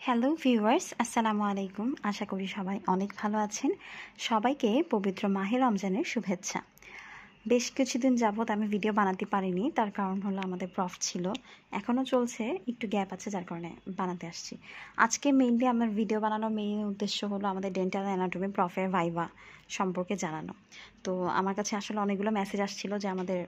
Hello viewers, আসসালামু আলাইকুম। আশা করি সবাই অনেক ভালো আছেন। সবাইকে পবিত্র মাহে রমজানের শুভেচ্ছা। বেশ কিছুদিন যাবৎ আমি ভিডিও বানাতে পারিনি, তার কারণ হলো আমাদের প্রফ ছিল, এখনও চলছে, একটু গ্যাপ আছে, যার কারণে বানাতে আসছি। আজকে মেইনলি আমার ভিডিও বানানোর মেইন উদ্দেশ্য হলো আমাদের ডেন্টাল অ্যানাটমি প্রফের ভাইভা সম্পর্কে জানানো। তো আমার কাছে আসলে অনেকগুলো মেসেজ আসছিল যে আমাদের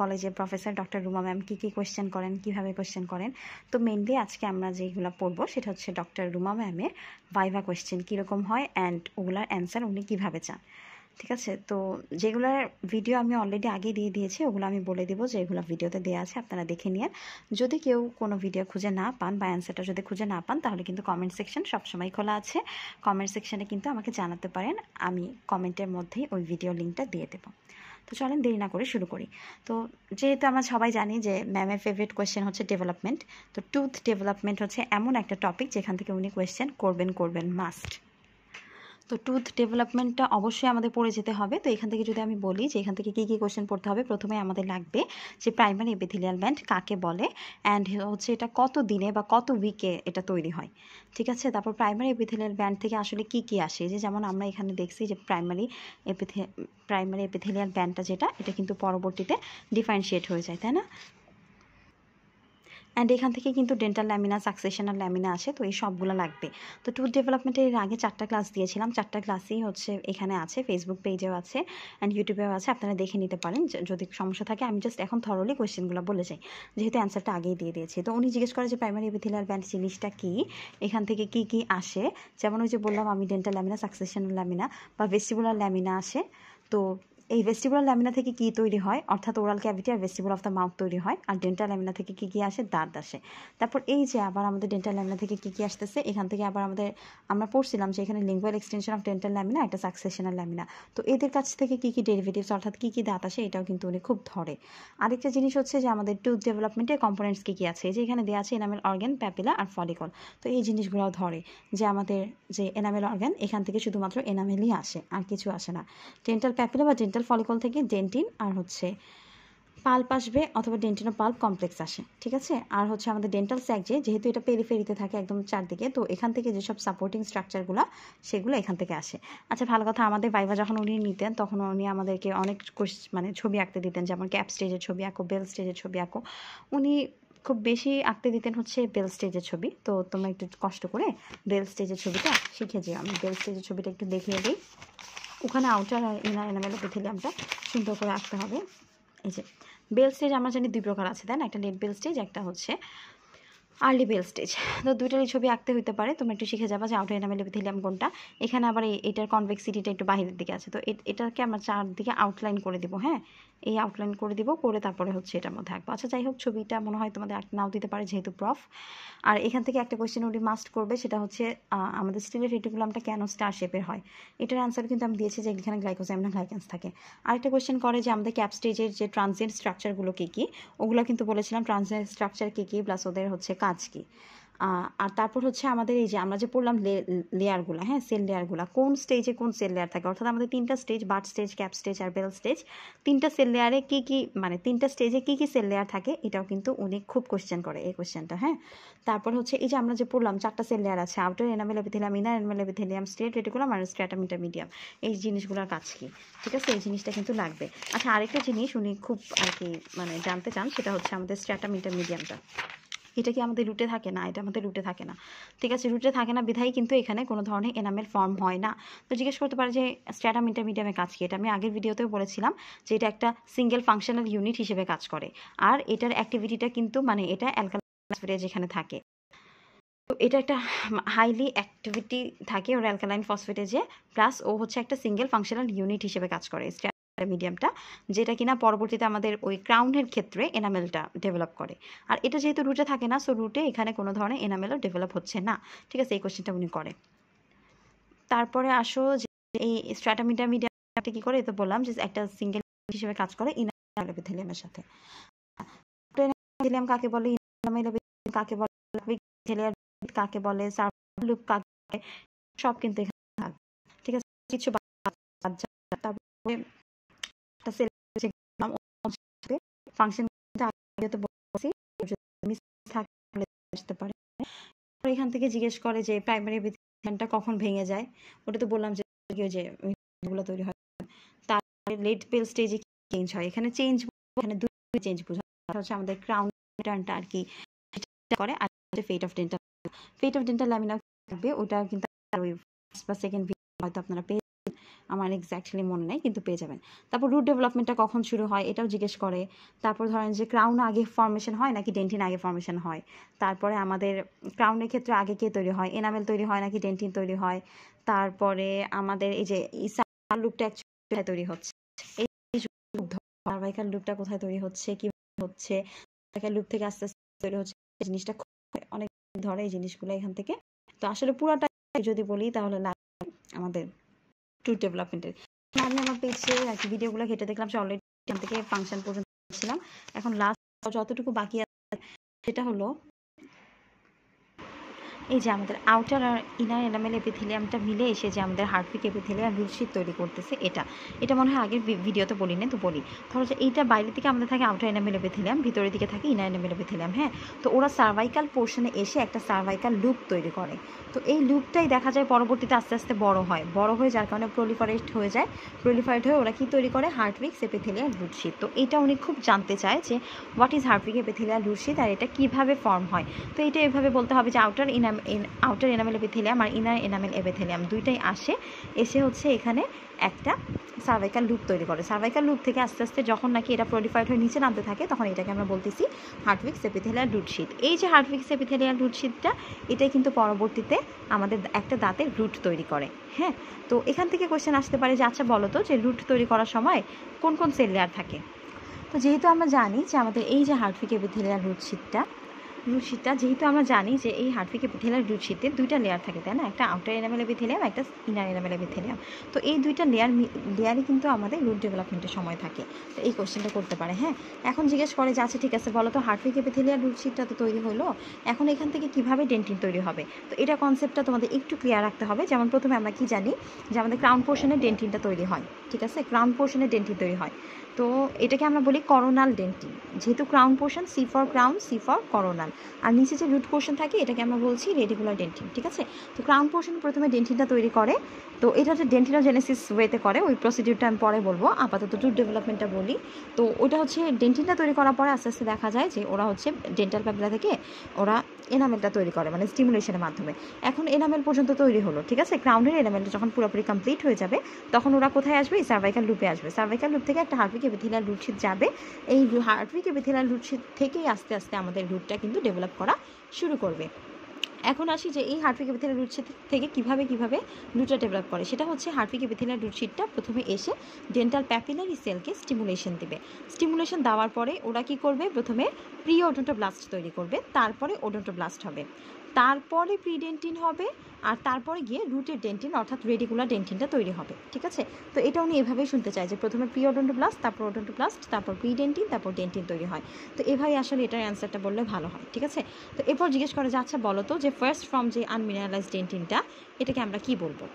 কলেজে প্রফেসর ডক্টর রুমা ম্যাম কী কোয়েশ্চেন করেন, কীভাবে কোয়েশ্চেন করেন। তো মেইনলি আজকে আমরা যেগুলো পড়বো সেটা হচ্ছে ডক্টর রুমা ম্যামের ভাইভা কোয়েশ্চেন কীরকম হয় অ্যান্ড ওগুলার অ্যান্সার উনি কীভাবে চান। ঠিক আছে, তো যেগুলোর ভিডিও আমি অলরেডি আগে দিয়ে দিয়েছি ওগুলো আমি বলে দেবো যে এগুলো ভিডিওতে দেওয়া আছে, আপনারা দেখে নিন। যদি কেউ কোনো ভিডিও খুঁজে না পান বা অ্যান্সারটা যদি খুঁজে না পান তাহলে কিন্তু কমেন্ট সেকশন সবসময় খোলা আছে। কমেন্ট সেকশনে কিন্তু আমাকে জানাতে পারেন, আমি কমেন্টের মধ্যেই ওই ভিডিও লিঙ্কটা দিয়ে দেবো। তো চলেন দেরি না করে শুরু করি। তো যেহেতু আমরা সবাই জানি যে ম্যামের ফেভারিট কোয়েশ্চেন হচ্ছে ডেভেলপমেন্ট, তো টুথ ডেভেলপমেন্ট হচ্ছে এমন একটা টপিক যেখান থেকে উনি কোয়েশ্চেন করবেন মাস্ট। তো টুথ ডেভেলপমেন্টটা অবশ্যই আমাদের পড়ে যেতে হবে। তো এখান থেকে যদি আমি বলি যে এখান থেকে কী কোয়েশ্চেন পড়তে হবে, প্রথমে আমাদের লাগবে যে প্রাইমারি এপিথেলিয়াল ব্যান্ড কাকে বলে অ্যান্ড হচ্ছে এটা কত দিনে বা কত উইকে এটা তৈরি হয়। ঠিক আছে, তারপর প্রাইমারি এপিথেলিয়াল ব্যান্ড থেকে আসলে কী আসে, যে যেমন আমরা এখানে দেখছি যে প্রাইমারি এপিথেলিয়াল ব্যান্ডটা যেটা, এটা কিন্তু পরবর্তীতে ডিফারেন্সিয়েট হয়ে যায়, তাই না? অ্যান্ড এখান থেকে কিন্তু ডেন্টাল ল্যামিনা, সাকসেশনাল ল্যামিনা আসে। তো এই সবগুলো লাগবে। তো টুথ ডেভেলপমেন্টের আগে 4টা ক্লাস দিয়েছিলাম, 4টা ক্লাসই হচ্ছে এখানে আছে, ফেসবুক পেজেও আছে অ্যান্ড ইউটিউবেও আছে, আপনারা দেখে নিতে পারেন যদি সমস্যা থাকে। আমি জাস্ট এখন থরলি কোয়েশ্চেনগুলো বলে যাই, যেহেতু অ্যান্সারটা আগেই দিয়ে দিয়েছি। তো উনি জিজ্ঞেস করে যে প্রাইমারি এপিথেলিয়াল ব্যান্ড জিনিসটা কী, এখান থেকে কী আসে। যেমন ওই যে বললাম আমি ডেন্টাল ল্যামিনা, সাকসেশনাল ল্যামিনা বা ভেস্টিবুলার ল্যামিনা আসে। তো এই ভেস্টিবুলার ল্যামিনা থেকে কী তৈরি হয়, অর্থাৎ ওরাল ক্যাভিটি আর ভেস্টিবুল অফ দ্য মাউথ তৈরি হয়। আর ডেন্টাল ল্যামিনা থেকে কী আসে, দাঁত আসে। তারপর এই যে আবার আমাদের ডেন্টাল ল্যামিনা থেকে কী আসতেছে, এখান থেকে আবার আমরা পড়ছিলাম যে এখানে lingual extension of dental lamina, একটা সাকসেশনাল ল্যামিনা। তো এদের কাছ থেকে কী ডেরিভেটিভস, অর্থাৎ কী দাঁত আসে, এটাও কিন্তু উনি খুব ধরে। আরেকটা জিনিস হচ্ছে যে আমাদের টুথ ডেভেলপমেন্টের কম্পোনেন্টস কী আছে, যে এখানে দেওয়া আছে এনামেল অর্গান, প্যাপিলা আর ফলিকল। তো এই জিনিসগুলোও ধরে যে আমাদের যে এনামেল অর্গান, এখান থেকে শুধুমাত্র এনামেলই আসে, আর কিছু আসে না। ডেন্টাল প্যাপিলা বা ডেন্টাল ফলিকল থেকে ডেন্টিন আর হচ্ছে পাল্প আসবে, অথবা ডেন্টিনো পাল্প কমপ্লেক্স আসে। ঠিক আছে, আর হচ্ছে আমাদের ডেন্টাল স্যাক যেহেতু এটা পেরিফেরিতে থাকে একদম চারদিকে, তো এখান থেকে যেসব সাপোর্টিং স্ট্রাকচারগুলো সেগুলো এখান থেকে আসে। আচ্ছা, ভালো কথা, আমাদের ভাইভা যখন উনি নিতেন তখন উনি আমাদেরকে অনেক ছবি আঁকতে দিতেন, যেমন ক্যাপ স্টেজের ছবি আঁকো, বেল স্টেজের ছবি আঁকো। উনি খুব বেশি আঁকতে দিতেন হচ্ছে বেল স্টেজের ছবি। তো তোমরা একটু কষ্ট করে বেল স্টেজের ছবিটা শিখে যেও। আমি বেল স্টেজের ছবিটা একটু দেখিয়ে দিই। ওখানে আউটার আর ইনার এনামেল এপিথেলিয়ামটা সুন্দর করে আঁকতে হবে। এই যে বেল স্টেজ আমরা জানি 2 প্রকার আছে, তাই না? একটা লেট বেল স্টেজ, একটা হচ্ছে আর্লি বেল স্টেজ। তো দুইটারই ছবি আঁকতে হইতে পারে, তোমরা একটু শিখে যাবা যে আউটার এনামেল এপিথেলিয়াম কোনটা। এখানে আবার এটার কনভেক্সিটিটা একটু বাহিরের দিকে আছে, তো এটাকে আমরা চারদিকে আউটলাইন করে দিব। হ্যাঁ, এই আউটলাইন করে দিব, করে তারপরে হচ্ছে এটার মধ্যে আঁকবো। আচ্ছা, যাই হোক, ছবিটা মনে হয় তোমাদের আঁকতে নাও দিতে পারে যেহেতু প্রফ। আর এখান থেকে একটা কোয়েশ্চেন উনি মাস্ট করবে, সেটা হচ্ছে আমাদের স্টিলের রেটিকুলামটা কেন স্টার শেপের হয়। এটার অ্যান্সার কিন্তু আমি দিয়েছি যে এখানে গ্লাইকোজাইম না গ্লাইকেন্স থাকে। আরেকটা কোয়েশ্চেন করে যে আমাদের ক্যাপ স্টেজের যে ট্রানজিয়েন্ট স্ট্রাকচারগুলো কী, ওগুলো কিন্তু বলেছিলাম ট্রানজিয়েন্ট স্ট্রাকচার কী প্লাস ওদের হচ্ছে কাজ কী। আর তারপর হচ্ছে আমাদের এই যে আমরা যে পড়লাম লেয়ারগুলো, হ্যাঁ, সেল লেয়ারগুলো কোন স্টেজে কোন সেল লেয়ার থাকে, অর্থাৎ আমাদের 3টা stage, bud stage, cap stage আর বেল স্টেজ। 3টা সেল লেয়ারে মানে 3টা স্টেজে কী সেল লেয়ার থাকে, এটাও কিন্তু উনি খুব কোয়েশ্চেন করে এই কোয়েশ্চেনটা। হ্যাঁ, তারপর হচ্ছে এই যে আমরা যে পড়লাম 4টা সেল লেয়ার আছে, outer enamel epithelium, inner enamel epithelium, stellate reticulum আর স্ট্র্যাটাম ইন্টারমিডিয়াম। এই জিনিসগুলোর কাজ কি, ঠিক আছে, এই জিনিসটা কিন্তু লাগবে। আচ্ছা, আরেকটা জিনিস উনি খুব আর কি মানে জানতে চান, সেটা হচ্ছে আমাদের স্ট্র্যাটাম ইন্টারমিডিয়ামটা, এটা কি আমাদের রুটে থাকে? না, এটা আমাদের রুটে থাকে না। ঠিক আছে, রুটে থাকে না বিধায় কিন্তু এখানে কোনো ধরনের এনামেল ফর্ম হয় না। তো জিজ্ঞেস করতে পারে যে স্ট্র্যাটাম ইন্টারমিডিয়ামের কাজ কি। এটা আমি আগের ভিডিওতেও বলেছিলাম যে এটা একটা সিঙ্গেল ফাংশনাল ইউনিট হিসেবে কাজ করে, আর এটার অ্যাক্টিভিটিটা কিন্তু মানে এটা অ্যালকালাইন ফসফেটেজ যেখানে থাকে, তো এটা একটা হাইলি অ্যাক্টিভিটি থাকে ওর অ্যালকালাইন ফসফেটেজে, প্লাস ও হচ্ছে একটা সিঙ্গেল ফাংশনাল ইউনিট হিসেবে কাজ করে মিডিয়ামটা, যেটা কিনা পরবর্তীতে আমাদের ওই ক্রাউনের ক্ষেত্রে এনামেলটা ডেভেলপ করে। আর এটা যেহেতু রুটে থাকে না, সো রুটে এখানে কোনো ধরনের এনামেলও ডেভেলপ হচ্ছে না। ঠিক আছে, এই কোশ্চেনটা উনি করে। তারপরে আসো যে এই স্ট্র্যাটাম ইন্টারমিডিয়ামটা কি করে, তো বললাম যে একটা সিঙ্গেল হিসেবে কাজ করে ইনার এপিথেলিয়ামের সাথে। এপিথেলিয়াম কাকে বলে, ইনামেল এপিথেলিয়াম কাকে বলে, কাকে বলে, সার্কুলার লুপ কাকে বলে, সব কিন্তু এখানে থাকবে। ঠিক আছে, কিছু তারপরে একটা সেল ফাংশন আসতে পারে। এখান থেকে জিজ্ঞেস করে যে প্রাইমারি এপিথেলিয়ামটা কখন ভেঙে যায়। ওটা তো বললাম যে ওই যে গুলো তৈরি হয়। তারপরে লেট পেল স্টেজে চেঞ্জ হয়। এখানে চেঞ্জ, এখানে দুই চেঞ্জ বোঝায়। হচ্ছে আমাদের ক্রাউন প্যাটার্নটা আর কি করে, আর fate of dental. Fate of dental lamina থাকবে, ওটা কিন্তু ওই ফার্স্ট বা সেকেন্ড ভিডিও হয়তো আপনারা পেয়ে, আমার এক্স্যাক্টলি মনে নেই, কিন্তু পেয়ে যাবেন। তারপর রুট ডেভেলপমেন্টটা কখন শুরু হয় এটাও জিজ্ঞেস করে। তারপর ধরেন যে ক্রাউন আগে ফর্মেশন হয় নাকি ডেন্টিন আগে ফর্মেশন হয়। তারপরে আমাদের ক্রাউনের ক্ষেত্রে আগে কে তৈরি হয়, এনামেল তৈরি হয় নাকি ডেন্টিন তৈরি হয়। তারপরে আমাদের এই যে লুপটা অ্যাকচুয়ালি তৈরি হচ্ছে, এই সার্ভাইকাল লুপটা কোথায় তৈরি হচ্ছে, কি হচ্ছে, সার্ভাইকাল লুপ থেকে আস্তে আস্তে তৈরি হচ্ছে, জিনিসটা অনেক ধরে এই জিনিসগুলো এখান থেকে। তো আসলে পুরাটা যদি বলি তাহলে আমাদের টুথ ডেভেলপমেন্টের আমি আমার পেজে আর কি ভিডিওগুলো ঘেটে দেখলাম যে অলরেডি এখান থেকে ফাংশন পর্যন্ত ছিলাম। এখন লাস্ট যতটুকু বাকি আছে সেটা হলো এই যে আমাদের আউটার আর ইনার এনামেল এপিথেলিয়ামটা মিলে এসে যে আমাদের হার্টপিক এপিথেলিয়াম রুটশিট তৈরি করতেছে, এটা মনে হয় আগের ভিডিওতে বলি না, তো বলি। ধরো যে এইটা বাইরে থেকে আমাদের থাকে আউটার এনামেল এপিথেলিয়াম, ভিতরের দিকে থাকে ইনার এনামেল এপিথেলিয়াম। হ্যাঁ, তো ওরা সার্ভাইকাল পোর্শনে এসে একটা সার্ভাইকাল লুপ তৈরি করে। তো এই লুপটাই দেখা যায় পরবর্তীতে আস্তে আস্তে বড় হয়ে যার কারণে প্রলিফারেট হয়ে যায়। প্রলিফারেট হয়ে ওরা কি তৈরি করে, হার্টপিক্স এপিথেলিয়াল রুটশিট। তো এটা উনি খুব জানতে চায় যে হোয়াট ইজ হার্টপিক এপিথেলিয়াল রুটশিট আর এটা কিভাবে ফর্ম হয়। তো এটা এভাবে বলতে হবে যে আউটার এনামেল এপিথেলিয়াম আর ইনার এনামেল এপিথেলিয়াম দুইটাই এসে হচ্ছে এখানে একটা সার্ভাইকাল লুপ তৈরি করে। সার্ভাইকাল লুপ থেকে আস্তে আস্তে যখন নাকি এটা প্রলিফারেট হয়ে নিচে নামতে থাকে তখন এটাকে আমরা বলতেছি হার্টপিক্স এপিথেলিয়াল রুটশিট। এই যে হার্টপিক্স এপিথেলিয়াল রুটশিটটা, এটাই কিন্তু পরবর্তীতে আমাদের একটা দাঁতের রুট তৈরি করে। হ্যাঁ, তো এখান থেকে কোশ্চেন আসতে পারে যে আচ্ছা বলো তো যে রুট তৈরি করার সময় কোন কোন সেল লেয়ার থাকে। তো যেহেতু আমরা জানি যে আমাদের এই যে হার্টপিক এপিথেলিয়াল রুটশিটটা যেহেতু আমরা জানি যে এই হার্টপিক এপিথেলিয়াল রুটশিটে দুইটা লেয়ার থাকে, তাই না, একটা আউটার এনামেল এপিথেলিয়াম, একটা ইনার এনামেল এপিথেলিয়াম। তো এই দুইটা লেয়ারই কিন্তু আমাদের রুট ডেভেলপমেন্টের সময় থাকে। তো এই কোশ্চেনটা করতে পারে। হ্যাঁ, এখন জিজ্ঞেস করে যে আচ্ছা ঠিক আছে বলো তো হার্টপিক এপিথেলিয়াল রুটশিটটা তো তৈরি হলো, এখন এখান থেকে কিভাবে ডেন্টিন তৈরি হবে। তো এটা কনসেপ্টটা তোমাদের একটু ক্লিয়ার রাখতে হবে। যেমন প্রথমে আমরা কি জানি যে আমাদের ক্রাউন পোর্শনে ডেন্টিনটা তৈরি হয়, ঠিক আছে, ক্রাউন পোর্শনে ডেন্টিন তৈরি হয়। তো এটাকে আমরা বলি করোনাল ডেন্টিন। যেহেতু crown portion, C for crown, C for coronal, আর নিচে যে রুট পোর্শন থাকে এটাকে আমরা বলছি রেডিকুলার ডেন্টিন, ঠিক আছে। তো ক্রাউন পোর্শন প্রথমে ডেন্টিনটা তৈরি করে। তো এটা যে ডেন্টিনোজেনেসিস ওয়েতে করে, ওই প্রসিডিউরটা আমি পরে বলবো, আপাতত টুথ ডেভেলপমেন্টটা বলি। তো ওটা হচ্ছে ডেন্টিনটা তৈরি করার পরে আস্তে আস্তে দেখা যায় যে ওরা হচ্ছে ডেন্টাল প্যাপিলা থেকে ওরা এনামেলটা তৈরি করে, মানে স্টিমুলেশনের মাধ্যমে। এখন এনামেল পর্যন্ত তৈরি হলো, ঠিক আছে। ক্রাউনের এনামেলটা যখন পুরোপুরি কমপ্লিট হয়ে যাবে তখন ওরা কোথায় আসবে, সার্ভাইকাল লুপে আসবে। সার্ভাইকাল লুপ থেকে একটা হার্টপিক এপিথেলিয়াল রুটশিট যাবে। এই হার্টপিক এপিথেলিয়াল রুটশিট থেকেই আস্তে আস্তে আমাদের রুটটা কিন্তু ডেভেলপ করা শুরু করবে। এখন আসি যে এই হার্টপিক এপিথেলিয়াল রুটশিট থেকে কিভাবে রুটটা ডেভেলপ করে। সেটা হচ্ছে হার্টপিক এপিথেলিয়াল রুটশিটটা প্রথমে এসে ডেন্টাল প্যাপিলারি সেলকে স্টিমুলেশন দিবে। স্টিমুলেশন দেওয়ার পরে ওরা কি করবে, প্রথমে প্রি ওডোন্টোব্লাস্ট তৈরি করবে, তারপরে ওডোন্টোব্লাস্ট হবে, তারপরে প্রিডেন্টিন হবে, আর তারপরে গিয়ে রুটের ডেন্টিন অর্থাৎ রেডিকুলার ডেন্টিনটা তৈরি হবে, ঠিক আছে। তো এটা উনি এভাবেই শুনতে চায় যে প্রথমে প্রি ওডোন্টোব্লাস্ট, তারপর ওডোন্টোব্লাস্ট, তারপর প্রিডেন্টিন, তারপর ডেন্টিন তৈরি হয়। তো এভাবে আসলে এটার অ্যান্সারটা বললে ভালো হয়, ঠিক আছে। তো এরপর জিজ্ঞেস করে যে আচ্ছা বলো তো যে ফার্স্ট ফর্ম যে আনমিনারালাইজড ডেন্টিনটা, এটাকে আমরা কি বলবো,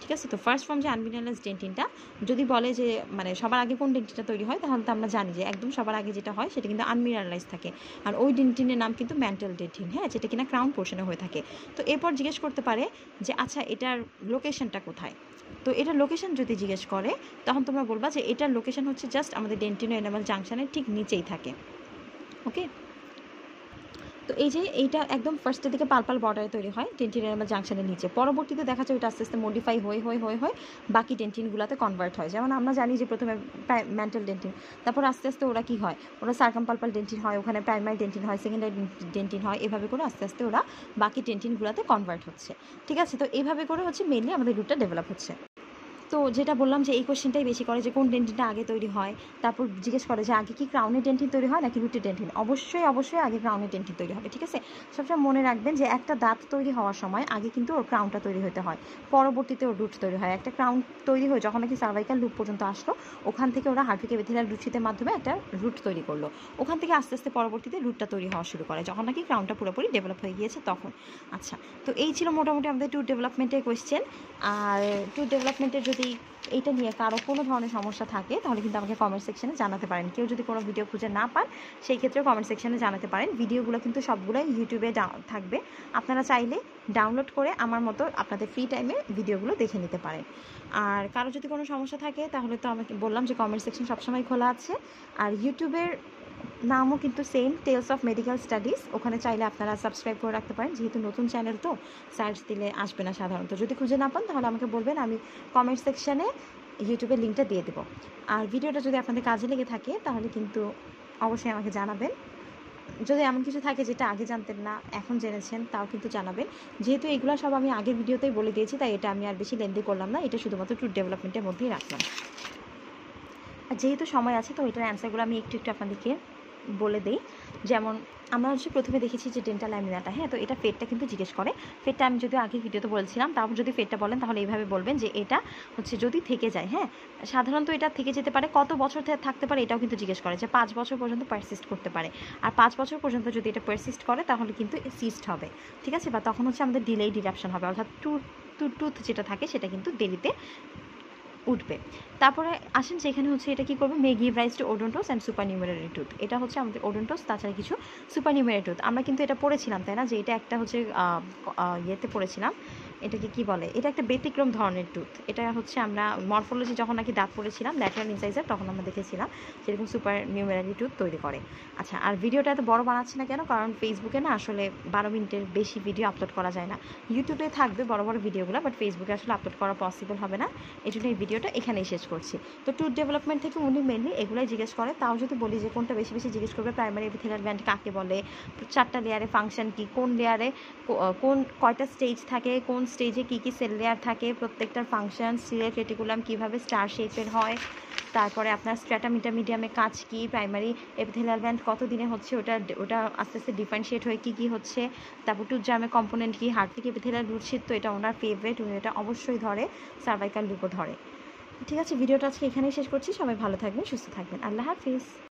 ঠিক আছে। তো ফার্স্ট ফর্ম যে আনমিনারালাইজড ডেন্টিনটা যদি বলে যে মানে সবার আগে কোন ডেন্টিনটা তৈরি হয়, তাহলে তো আমরা জানি যে একদম সবার আগে যেটা হয় সেটা কিন্তু আনমিনারালাইজ থাকে, আর ওই ডেন্টিনের নাম কিন্তু ম্যান্টাল ডেন্টিন, হ্যাঁ, যেটা কিনা ক্রাউন পোর্শনে হয়ে থাকে। তো এরপর জিজ্ঞেস করতে পারে যে আচ্ছা এটার লোকেশনটা কোথায়। তো এটার লোকেশন যদি জিজ্ঞেস করে তখন তোমরা বলবা যে এটার লোকেশন হচ্ছে জাস্ট আমাদের ডেন্টিনো এনামেল জাংশনের ঠিক নিচেই থাকে, ওকে। তো এই যে এইটা একদম ফার্স্টের দিকে পালপাল বর্ডারে তৈরি হয় ডেন্টিন এনামেল জাংশনের নিচে, পরবর্তীতে দেখা যায় ওইটা আস্তে আস্তে মডিফাই হয়ে বাকি ডেন্টিনগুলোতে কনভার্ট হয়। যেমন আমরা জানি যে প্রথমে মেন্টাল ডেন্টিন, তারপর আস্তে আস্তে ওরা কি হয়, ওরা সার্কামপালপাল ডেন্টিন হয়, ওখানে প্রাইমারি ডেন্টিন হয়, সেকেন্ডারি ডেন্টিন হয়, এভাবে করে আস্তে আস্তে ওরা বাকি ডেন্টিনগুলোতে কনভার্ট হচ্ছে, ঠিক আছে। তো এইভাবে করে হচ্ছে মেনলি আমাদের রুটটা ডেভেলপ হচ্ছে। তো যেটা বললাম যে এই কোশ্চেনটাই বেশি করে যে কোন ডেন্টিনটা আগে তৈরি হয়। তারপর জিজ্ঞেস করে যে আগে কি ক্রাউনের ডেন্টিন তৈরি হয় নাকি রুটের ডেন্টিন। অবশ্যই আগে ক্রাউনের ডেন্টিন তৈরি হবে, ঠিক আছে। সবসময় মনে রাখবেন যে একটা দাঁত তৈরি হওয়ার সময় আগে কিন্তু ওর ক্রাউনটা তৈরি হতে হয়, পরবর্তীতে ওর রুট তৈরি হয়। একটা ক্রাউন তৈরি হয়ে যখন নাকি সার্ভাইকাল লুপ পর্যন্ত আসলো, ওখান থেকে ওরা হার্টপিক এপিথেলিয়াল রুটশিটের মাধ্যমে একটা রুট তৈরি করলো, ওখান থেকে আস্তে আস্তে পরবর্তীতে রুটটা তৈরি হওয়া শুরু করে যখন নাকি ক্রাউনটা পুরোপুরি ডেভেলপ হয়ে গিয়েছে তখন। আচ্ছা, তো এই ছিল মোটামুটি আমাদের টুথ ডেভেলপমেন্টের কোয়েশ্চেন। আর টুথ ডেভেলপমেন্টের যদি যদি এইটা নিয়ে কারো কোনো ধরনের সমস্যা থাকে তাহলে কিন্তু আমাকে কমেন্ট সেকশনে জানাতে পারেন। কেউ যদি কোনো ভিডিও খুঁজে না পান সেই ক্ষেত্রেও কমেন্ট সেকশনে জানাতে পারেন। ভিডিওগুলো কিন্তু সবগুলোই ইউটিউবে থাকবে, আপনারা চাইলে ডাউনলোড করে আমার মতো আপনাদের ফ্রি টাইমে ভিডিওগুলো দেখে নিতে পারেন। আর কারো যদি কোনো সমস্যা থাকে তাহলে তো আমাকে বললাম যে কমেন্ট সেকশন সবসময় খোলা আছে। আর ইউটিউবের নামও কিন্তু same, tales of medical studies. ওখানে চাইলে আপনারা সাবস্ক্রাইব করে রাখতে পারেন, যেহেতু নতুন চ্যানেল তো সার্চ দিলে আসবে না সাধারণত। যদি খুঁজে না পান তাহলে আমাকে বলবেন, আমি কমেন্ট সেকশানে ইউটিউবের লিঙ্কটা দিয়ে দেবো। আর ভিডিওটা যদি আপনাদের কাজে লেগে থাকে তাহলে কিন্তু অবশ্যই আমাকে জানাবেন। যদি এমন কিছু থাকে যেটা আগে জানতেন না এখন জেনেছেন তাও কিন্তু জানাবেন। যেহেতু এগুলো সব আমি আগের ভিডিওতেই বলে দিয়েছি তাই এটা আমি আর বেশি লেন্দি করলাম না, এটা শুধুমাত্র ট্রুথ ডেভেলপমেন্টের মধ্যেই রাখলাম। আর যেহেতু সময় আছে তো এটার অ্যান্সারগুলো আমি একটু একটু আপনাদেরকে বলে দিই। যেমন আমরা হচ্ছে প্রথমে দেখেছি যে ডেন্টাল ল্যামিনাটা, হ্যাঁ, তো এটা ফেটটা কিন্তু জিজ্ঞেস করে। ফেটটা আমি যদি আগের ভিডিওতে বলছিলাম, তারপর যদি ফেটটা বলেন তাহলে এইভাবে বলবেন যে এটা হচ্ছে যদি থেকে যায়, হ্যাঁ, সাধারণত এটা থেকে যেতে পারে, কত বছর থাকতে পারে এটাও কিন্তু জিজ্ঞেস করে, যে 5 বছর পর্যন্ত পারসিস্ট করতে পারে। আর 5 বছর পর্যন্ত যদি এটা পারসিস্ট করে তাহলে কিন্তু সিস্ট হবে, ঠিক আছে, বা তখন হচ্ছে আমাদের ডিলেই ডিরাপশন হবে, অর্থাৎ টুথ যেটা থাকে সেটা কিন্তু দেরিতে উঠবে। তারপরে আসেন যে এখানে হচ্ছে এটা কী করবে, may give rise to odontomes and supernumerary tooth. এটা হচ্ছে আমাদের ওডোন্টোস, তাছাড়া কিছু সুপারনিউমেরারি টুথ। আমরা কিন্তু এটা পড়েছিলাম তাই না, যে এটা একটা হচ্ছে ইয়েতে পড়েছিলাম, এটাকে কি বলে, এটা একটা ব্যতিক্রম ধরনের টুথ। এটা হচ্ছে আমরা মরফোলজি যখন নাকি দাঁত পড়েছিলাম ল্যাটেরাল ইনসাইজার, তখন আমরা দেখেছিলাম যেরকম সুপার নিউমেরারি টুথ তৈরি করে। আচ্ছা, আর ভিডিওটা এত বড় বানাচ্ছি না কেন, কারণ ফেসবুকে না আসলে 12 মিনিটের বেশি ভিডিও আপলোড করা যায় না। ইউটিউবে থাকবে বড় বড় ভিডিওগুলো, বাট ফেসবুকে আসলে আপলোড করা পসিবল হবে না, এই জন্য এই ভিডিওটা এখানেই শেষ করছি। তো টুথ ডেভেলপমেন্ট থেকে উনি মেনলি এগুলাই জিজ্ঞেস করে। তাও যদি বলি যে কোনটা বেশি বেশি জিজ্ঞেস করবে, প্রাইমারি এপিথেলিয়াল গ্ল্যান্ড কাকে বলে, 4টা লেয়ারে ফাংশন কী, কোন লেয়ারে কোন কয়টা স্টেজ থাকে, কোন স্টেজে কী কী সেল লেয়ার থাকে, প্রত্যেকটার ফাংশন, সিলিয়ার রেটিকুলাম কীভাবে স্টার শেপের হয়, তারপরে আপনার স্ট্র্যাটাম ইন্টারমিডিয়ামে কাজ কী, প্রাইমারি এপিথেলিয়াল গ্ল্যান্ড কত দিনে হচ্ছে ওটা আস্তে আস্তে ডিফারেন্সিয়েট হয়ে কী কী হচ্ছে, তারপর টুথ জার্মের কম্পোনেন্ট কী, হার্টলিক এপিথেলিয়াল রুটশিট, তো এটা ওনার ফেভারিট, উনি এটা অবশ্যই ধরে, সার্ভাইকাল লুপও ধরে। ঠিক আছে, ভিডিওটা আজকে এখানেই শেষ করছি। সবাই ভালো থাকবেন, সুস্থ থাকবেন, আল্লাহ হাফিজ।